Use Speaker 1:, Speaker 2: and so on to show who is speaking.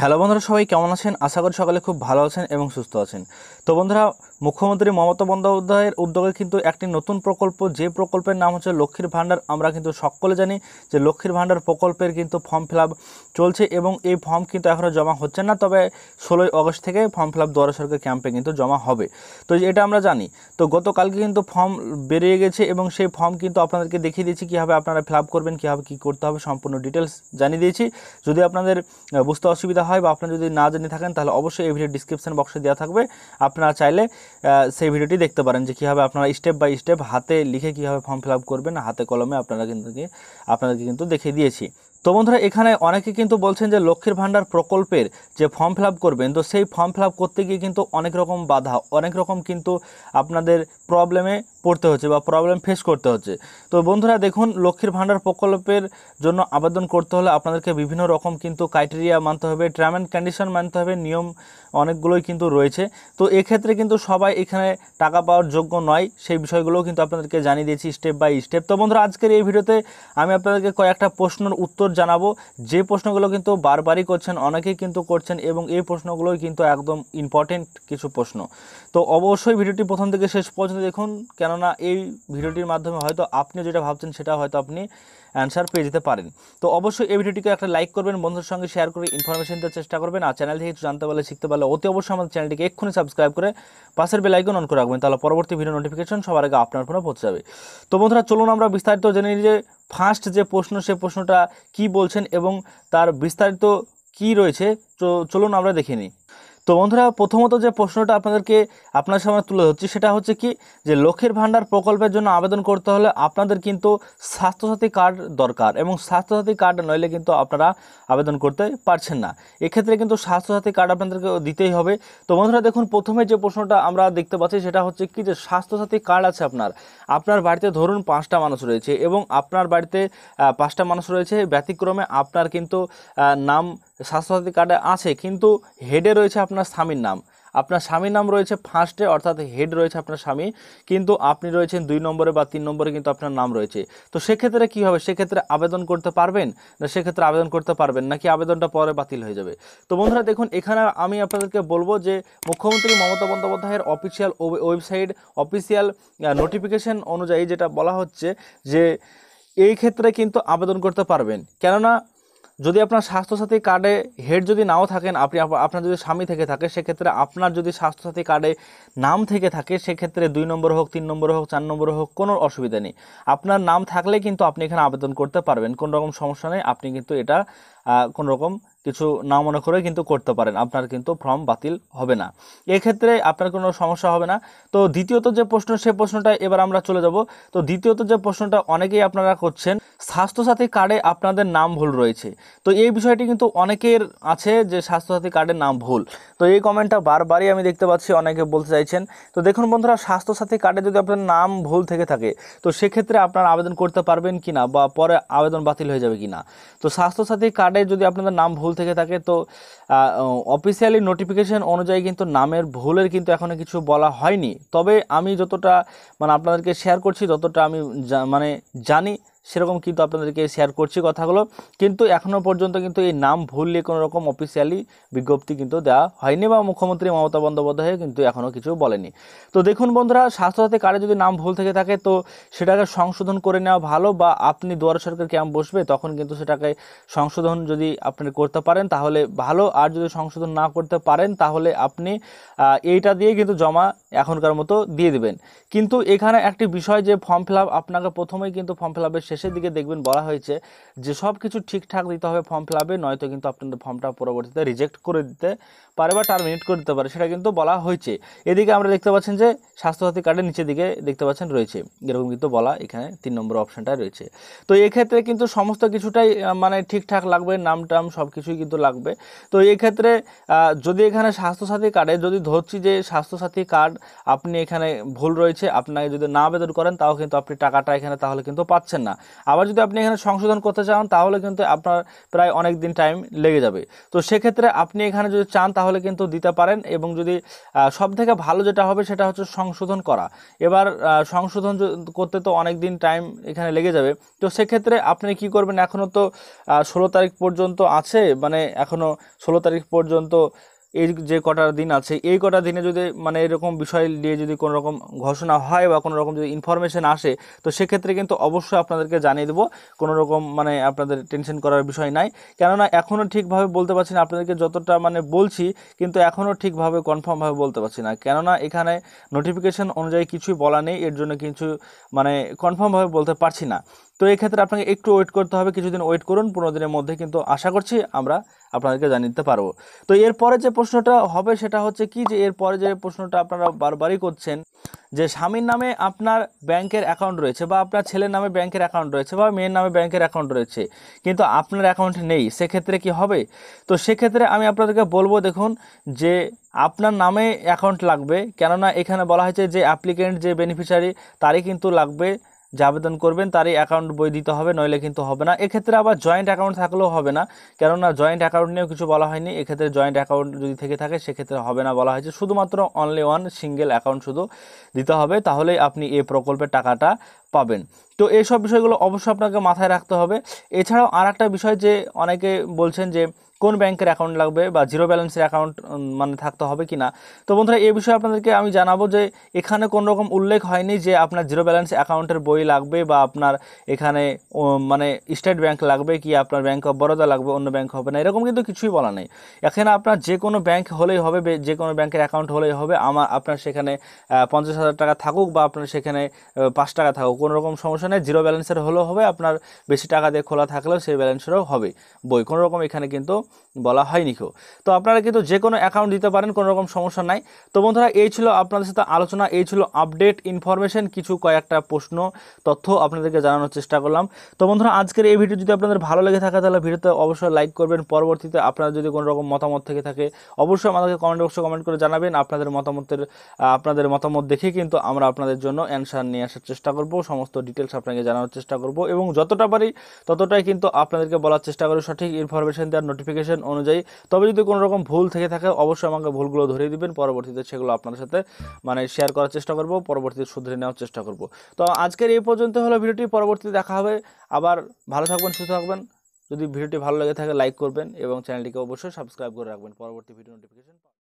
Speaker 1: Hello বন্ধুরা, সবাই কেমন আছেন? আশা করি সকালে খুব ভালো আছেন এবং সুস্থ আছেন। তো বন্ধুরা, মুখ্যমন্ত্রী মমতা বন্দ্যোপাধ্যায়ের উদ্যোগে কিন্তু একটি নতুন প্রকল্প, যে প্রকল্পের নাম হচ্ছে লক্ষ্মীর ভাণ্ডার। আমরা কিন্তু সকলে জানি যে লক্ষ্মীর ভাণ্ডার প্রকল্পের কিন্তু ফর্ম ফিল আপ চলছে এবং এই ফর্ম কিন্তু এখনও জমা হচ্ছে না, তবে 16ই আগস্ট থেকে ফর্ম ফিল আপ দুয়ারে সরকার ক্যাম্পে কিন্তু জমা হবে। তো এটা আমরা জানি। তো গতকালকে কিন্তু ফর্ম বেরিয়ে গেছে এবং সেই ফর্ম কিন্তু আপনাদেরকে দেখিয়ে দিয়েছি কীভাবে আপনারা ফিল আপ করবেন, কীভাবে কী করতে হবে, সম্পূর্ণ ডিটেলস জানিয়ে দিয়েছি। যদি আপনাদের বুঝতে অসুবিধা হয় বা আপনারা যদি না জেনে থাকেন তাহলে অবশ্যই এই ভিডিও ডিসক্রিপশন বক্সে দেওয়া থাকবে, আপনারা চাইলে সেই ভিডিওটি দেখতে পারেন যে কীভাবে আপনারা স্টেপ বাই স্টেপ হাতে লিখে কীভাবে ফর্ম ফিল আপ করবেন, হাতে কলমে আপনাদেরকে কিন্তু দেখিয়ে দিয়েছি। তো বন্ধুরা, এখানে অনেকে কিন্তু বলছেন যে লক্ষ্মীর ভাণ্ডার প্রকল্পের যে ফর্ম ফিল আপ করবেন, তো সেই ফর্ম ফিল আপ করতে গিয়ে কিন্তু অনেক রকম বাধা, অনেক রকম কিন্তু আপনাদের প্রবলেমে পড়তে হচ্ছে বা প্রবলেম ফেস করতে হচ্ছে। তো বন্ধুরা দেখুন, লক্ষ্মীর ভাণ্ডার প্রকল্পের জন্য আবেদন করতে হলে আপনাদেরকে বিভিন্ন রকম কিন্তু ক্রাইটেরিয়া মানতে হবে, টার্ম অ্যান্ড কন্ডিশন মানতে হবে, নিয়ম অনেকগুলোই কিন্তু রয়েছে। তো এক্ষেত্রে কিন্তু সবাই এখানে টাকা পাওয়ার যোগ্য নয়, সেই বিষয়গুলোও কিন্তু আপনাদেরকে জানিয়ে দিয়েছি স্টেপ বাই স্টেপ। তো বন্ধুরা, আজকের এই ভিডিওতে আমি আপনাদেরকে কয়েকটা প্রশ্নের উত্তর জানাবো, যে প্রশ্নগুলো কিন্তু বারবারই করছেন, অনেকেই কিন্তু করছেন এবং এই প্রশ্নগুলোই কিন্তু একদম ইম্পর্টেন্ট কিছু প্রশ্ন। তো অবশ্যই ভিডিওটি প্রথম থেকে শেষ পর্যন্ত দেখুন, কেননা এই ভিডিওটির মাধ্যমে হয়তো আপনি যেটা ভাবছেন সেটা হয়তো আপনি অ্যান্সার পেয়ে যেতে পারেন। তো অবশ্যই এই ভিডিওটিকে একটা লাইক করবেন, বন্ধুদের সঙ্গে শেয়ার করে ইনফরমেশন দেওয়ার চেষ্টা করবেন। আর চ্যানেল থেকে কিছু জানতে পারলে, শিখতে পারলে অতি অবশ্যই আমাদের চ্যানেলটিকে এক্ষুনি সাবস্ক্রাইব করে পাশের বেল আইকন অন করে রাখবেন, তাহলে পরবর্তী ভিডিও নোটিফিকেশন সবার আগে আপনার ফোনে পৌঁছে যাবে। তো বন্ধুরা, চলুন আমরা বিস্তারিত জেনে নিই যে ফার্স্ট যে প্রশ্ন, সে প্রশ্নটা কি বলছেন এবং তার বিস্তারিত কি রয়েছে। তো চলুন আমরা দেখে নিই। তো বন্ধুরা, প্রথমত যে প্রশ্নটা আপনার সামনে তুলে ধরছি সেটা হচ্ছে কি, যে লক্ষ্মীর ভাণ্ডার প্রকল্পের জন্য আবেদন করতে হলে আপনাদের কিন্তু স্বাস্থ্যসাথী কার্ড দরকার এবং স্বাস্থ্যসাথী কার্ড নইলে কিন্তু আপনারা আবেদন করতে পারছেন না। এক্ষেত্রে কিন্তু স্বাস্থ্যসাথী কার্ড আপনাদেরকে দিতেই হবে। তো বন্ধুরা দেখুন, প্রথমে যে প্রশ্নটা আমরা দেখতে পাচ্ছি সেটা হচ্ছে কি, যে স্বাস্থ্যসাথী কার্ড আছে আপনার বাড়িতে, ধরুন 5টা মানুষ রয়েছে এবং আপনার বাড়িতে 5টা মানুষ রয়েছে, ব্যতিক্রমে আপনার কিন্তু নাম স্বাস্থ্যসাথী কার্ডে আছে, কিন্তু হেডে রয়েছে আপনার স্বামীর নাম। আপনার স্বামীর নাম রয়েছে ফার্স্টে, অর্থাৎ হেড রয়েছে আপনার স্বামী, কিন্তু আপনি রয়েছেন 2 নম্বরে বা 3 নম্বরে কিন্তু আপনার নাম রয়েছে। তো সেক্ষেত্রে কী হবে? সেক্ষেত্রে আবেদন করতে পারবেন না? সেক্ষেত্রে আবেদন করতে পারবেন নাকি আবেদনটা পরে বাতিল হয়ে যাবে? তো বন্ধুরা দেখুন, এখানে আমি আপনাদেরকে বলবো যে মুখ্যমন্ত্রী মমতা বন্দ্যোপাধ্যায়ের অফিসিয়াল ওয়েবসাইট, অফিসিয়াল নোটিফিকেশন অনুযায়ী যেটা বলা হচ্ছে যে এই ক্ষেত্রে কিন্তু আবেদন করতে পারবেন। কেননা যদি আপনার স্বাস্থ্যসাথী কার্ডে হেড যদি নাও থাকেন, আপনার যদি স্বামী থেকে থাকে, সেক্ষেত্রে আপনার যদি স্বাস্থ্যসাথী কার্ডে নাম থেকে থাকে, সেক্ষেত্রে 2 নম্বর হোক, 3 নম্বর হোক, 4 নম্বর হোক, কোনো অসুবিধা নেই। আপনার নাম থাকলে কিন্তু আপনি এখানে আবেদন করতে পারবেন, কোনো রকম সমস্যা নেই। আপনি কিন্তু এটা কোনো রকম কিছু না মনে করে কিন্তু করতে পারেন, আপনার কিন্তু ফর্ম বাতিল হবে না, এক্ষেত্রে আপনার কোনো সমস্যা হবে না। তো দ্বিতীয়ত যে প্রশ্ন, সে প্রশ্নটা এবার আমরা চলে যাব। তো দ্বিতীয়ত যে প্রশ্নটা অনেকেই আপনারা করছেন, স্বাস্থ্যসাথী কার্ডে আপনাদের নাম ভুল রয়েছে। তো এই বিষয়টি কিন্তু অনেকের আছে যে স্বাস্থ্যসাথী কার্ডের নাম ভুল। তো এই কমেন্টটা বারবারই আমি দেখতে পাচ্ছি, অনেকে বলতে চাইছেন। তো দেখুন বন্ধুরা, স্বাস্থ্যসাথী কার্ডে যদি আপনার নাম ভুল থেকে থাকে, তো সেক্ষেত্রে আপনারা আবেদন করতে পারবেন কি না, বা পরে আবেদন বাতিল হয়ে যাবে কি না। তো স্বাস্থ্যসাথী কার্ডে যদি আপনাদের নাম ভুল থেকে থাকে, তো অফিসিয়ালি নোটিফিকেশন অনুযায়ী কিন্তু নামের ভুলের কিন্তু এখনও কিছু বলা হয়নি। তবে আমি যতটা আপনাদেরকে শেয়ার করছি, যতটা আমি জানি, সেরকম কিন্তু আপনাদেরকে শেয়ার করছি কথাগুলো। কিন্তু এখনও পর্যন্ত কিন্তু এই নাম ভুল নিয়ে কোনো রকম অফিসিয়ালি বিজ্ঞপ্তি কিন্তু দেওয়া হয়নি, বা মুখ্যমন্ত্রী মমতা বন্দ্যোপাধ্যায় কিন্তু এখনও কিছু বলেনি। তো দেখুন বন্ধুরা, স্বাস্থ্যসাথী কার্ডে যদি নাম ভুল থেকে থাকে, তো সেটাকে সংশোধন করে নেওয়া ভালো, বা আপনি দুয়ারে সরকার ক্যাম্প বসবে তখন কিন্তু সেটাকে সংশোধন যদি আপনি করতে পারেন তাহলে ভালো। আর যদি সংশোধন না করতে পারেন তাহলে আপনি এইটা দিয়ে কিন্তু জমা এখনকার মতো দিয়ে দেবেন। কিন্তু এখানে একটি বিষয়, যে ফর্ম ফিল আপ আপনাকে প্রথমেই কিন্তু ফর্ম ফিল আপের শেষের দিকে দেখবেন বলা হয়েছে যে সব কিছু ঠিকঠাক দিতে হবে ফর্ম ফিল আপে, নয়তো কিন্তু আপনাদের ফর্মটা পরবর্তীতে রিজেক্ট করে দিতে পারে বা টার্মিনেট করে দিতে পারে, সেটা কিন্তু বলা হয়েছে। এদিকে আমরা দেখতে পাচ্ছেন যে স্বাস্থ্যসাথী কার্ডের নিচের দিকে দেখতে পাচ্ছেন রয়েছে, এরকম কিন্তু বলা এখানে 3 নম্বর অপশানটা রয়েছে। তো এক্ষেত্রে কিন্তু সমস্ত কিছুটাই ঠিকঠাক লাগবে, নাম টাম সব কিছুই কিন্তু লাগবে। তো এক্ষেত্রে যদি এখানে স্বাস্থ্যসাথী কার্ডে যদি ধরছি যে স্বাস্থ্যসাথী কার্ড আপনি এখানে ভুল রয়েছে, আপনাকে যদি না আবেদন করেন তাও কিন্তু আপনি টাকাটা এখানে তাহলে কিন্তু পাচ্ছেন না। আবার যদি আপনি এখানে সংশোধন করতে চান তাহলে কিন্তু আপনার প্রায় অনেক দিন টাইম লেগে যাবে। তো সেক্ষেত্রে আপনি এখানে যদি চান তাহলে কিন্তু দিতে পারেন, এবং যদি সব থেকে ভালো যেটা হবে সেটা হচ্ছে সংশোধন করা। এবার সংশোধন করতে তো অনেক দিন টাইম এখানে লেগে যাবে। তো সেক্ষেত্রে আপনি কি করবেন, এখনও তো 16 তারিখ পর্যন্ত আছে, মানে এখনও 16 তারিখ পর্যন্ত এই যে কটা দিন আছে, এই কটা দিনে যদি মানে এরকম বিষয় নিয়ে যদি কোনো রকম ঘোষণা হয় বা কোনো রকম যদি ইনফরমেশন আসে, তো সেক্ষেত্রে কিন্তু অবশ্যই আপনাদেরকে জানিয়ে দেবো। কোনো রকম মানে আপনাদের টেনশন করার বিষয় নাই, কেননা এখনও ঠিকভাবে বলতে পারছি না আপনাদেরকে, যতটা মানে বলছি কিন্তু এখনও ঠিকভাবে কনফার্মভাবে বলতে পারছি না, কেননা এখানে নোটিফিকেশন অনুযায়ী কিছুই বলা নেই, এর জন্য কিছু মানে কনফার্মভাবে বলতে পারছি না। তো এই ক্ষেত্রে আপনাকে একটু ওয়েট করতে হবে, কিছুদিন ওয়েট করুন, 15 দিনের মধ্যে কিন্তু আশা করছি আমরা আপনাদেরকে জানিয়ে দিতে পারবো। তো এরপরে যে প্রশ্নটা হবে সেটা হচ্ছে কি, যে এরপরে যে প্রশ্নটা আপনারা বারবারই করছেন, যে স্বামীর নামে আপনার ব্যাংকের অ্যাকাউন্ট রয়েছে, বা আপনার ছেলের নামে ব্যাংকের অ্যাকাউন্ট রয়েছে, বা মেয়ের নামে ব্যাংকের অ্যাকাউন্ট রয়েছে, কিন্তু আপনার অ্যাকাউন্ট নেই, সেক্ষেত্রে কি হবে? তো সেক্ষেত্রে আমি আপনাদেরকে বলবো, দেখুন যে আপনার নামে অ্যাকাউন্ট লাগবে, কেননা এখানে বলা হয়েছে যে অ্যাপ্লিকেন্ট যে বেনিফিশিয়ারি তারই কিন্তু লাগবে, যে আবেদন করবেন তারই অ্যাকাউন্ট বই দিতে হবে, নইলে কিন্তু হবে না। এক্ষেত্রে আবার জয়েন্ট অ্যাকাউন্ট থাকলেও হবে না, কেননা জয়েন্ট অ্যাকাউন্ট নিয়েও কিছু বলা হয়নি। এক্ষেত্রে জয়েন্ট অ্যাকাউন্ট যদি থেকে থাকে সেক্ষেত্রে হবে না বলা হয়েছে, শুধুমাত্র অনলি ওয়ান সিঙ্গেল অ্যাকাউন্ট শুধু দিতে হবে, তাহলেই আপনি এই প্রকল্পের টাকাটা পাবেন। তো এইসব বিষয়গুলো অবশ্যই আপনাকে মাথায় রাখতে হবে। এছাড়াও আর একটা বিষয়, যে অনেকে বলছেন যে কোন ব্যাংকের অ্যাকাউন্ট লাগবে বা জিরো ব্যালেন্সের অ্যাকাউন্ট মানে থাকতে হবে কি না। তো বন্ধুরা, এই বিষয়ে আপনাদেরকে আমি জানাবো যে এখানে কোনো রকম উল্লেখ হয়নি যে আপনার জিরো ব্যালেন্স অ্যাকাউন্টের বই লাগবে, বা আপনার এখানে মানে স্টেট ব্যাংক লাগবে, কি আপনার ব্যাংক অফ বরোদা লাগবে, অন্য ব্যাংক হবে না, এরকম কিন্তু কিছুই বলা নেই। এখানে আপনার যে কোনো ব্যাংক হলেই হবে, যে কোনো ব্যাংকের অ্যাকাউন্ট হলেই হবে। আপনার সেখানে 50,000 টাকা থাকুক, বা আপনার সেখানে 5 টাকা থাকুক, কোনো রকম সমস্যা নেই। জিরো ব্যালেন্সের হলেও হবে, আপনার বেশি টাকা দিয়ে খোলা থাকলেও সেই ব্যালেন্সেরও হবে বই, কোনো রকম এখানে কিন্তু বলা হয়নি কেউ। তো আপনারা কিন্তু যে কোনো অ্যাকাউন্ট দিতে পারেন, কোনো রকম সমস্যা নাই। তো বন্ধুরা, এই ছিল আপনাদের সাথে আলোচনা, এই ছিল আপডেট ইনফরমেশন, কিছু কয়েকটা প্রশ্ন তথ্য আপনাদেরকে জানানোর চেষ্টা করলাম। তো বন্ধুরা, আজকের এই ভিডিও যদি আপনাদের ভালো লেগে থাকে তাহলে ভিডিওতে অবশ্যই লাইক করবেন। পরবর্তীতে আপনারা যদি কোনো রকম মতামত থেকে থাকে অবশ্যই আমাদেরকে কমেন্ট বক্সে কমেন্ট করে জানাবেন। আপনাদের মতামত দেখে কিন্তু আমরা আপনাদের জন্য অ্যানসার নিয়ে আসার চেষ্টা করব, সমস্ত ডিটেলস আপনাকে জানানোর চেষ্টা করব, এবং যতটা পারি ততটাই কিন্তু আপনাদেরকে বলার চেষ্টা করি সঠিক ইনফরমেশন দেওয়ার নোটিফিকেশন অনুযায়ী। তবে যদি কোনো রকম ভুল থেকে থাকে অবশ্যই আমাকে ভুলগুলো ধরিয়ে দিবেন, পরবর্তীতে সেগুলো আপনাদের সাথে মানে শেয়ার করার চেষ্টা করব, পরবর্তীতে শুধরে নেওয়ার চেষ্টা করব। তো আজকের এই পর্যন্ত হলো ভিডিওটি, পরবর্তীতে দেখা হবে আবার। ভালো থাকবেন, সুস্থ থাকবেন। যদি ভিডিওটি ভালো লেগে থাকে লাইক করবেন, এবং চ্যানেলটিকে অবশ্যই সাবস্ক্রাইব করে রাখবেন পরবর্তী ভিডিও নোটিফিকেশন